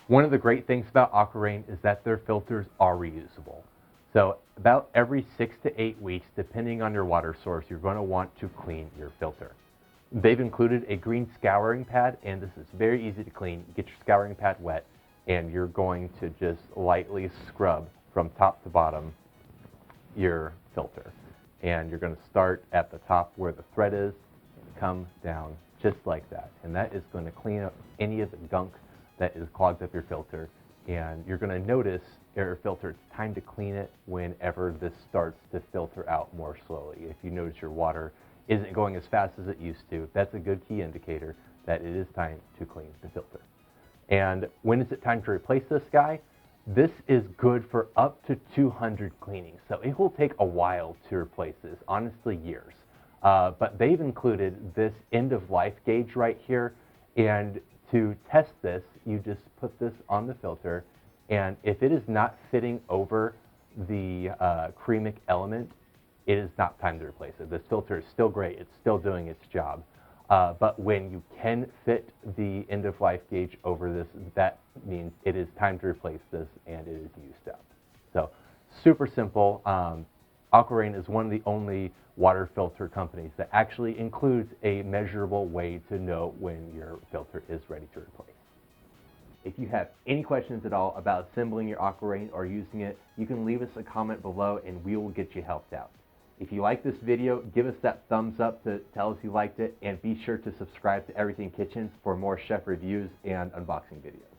One of the great things about Aqua Rain is that their filters are reusable. So about every 6 to 8 weeks, depending on your water source, you're going to want to clean your filter. They've included a green scouring pad, and this is very easy to clean. Get your scouring pad wet, and you're going to just lightly scrub from top to bottom your filter. And you're going to start at the top where the thread is, come down just like that. And that is going to clean up any of the gunk that is clogged up your filter. And you're going to notice your filter, it's time to clean it whenever this starts to filter out more slowly. If you notice your water isn't going as fast as it used to, that's a good key indicator that it is time to clean the filter. And when is it time to replace this guy? This is good for up to 200 cleanings. So it will take a while to replace this, honestly years. But they've included this end of life gauge right here. And to test this, you just put this on the filter. And if it is not fitting over the cremic element, it is not time to replace it. This filter is still great. It's still doing its job. But when you can fit the end-of-life gauge over this, that means it is time to replace this and it is used up. So super simple. Aqua Rain is one of the only water filter companies that actually includes a measurable way to know when your filter is ready to replace. If you have any questions at all about assembling your Aqua Rain or using it, you can leave us a comment below and we will get you helped out. If you like this video, give us that thumbs up to tell us you liked it, and be sure to subscribe to Everything Kitchens for more chef reviews and unboxing videos.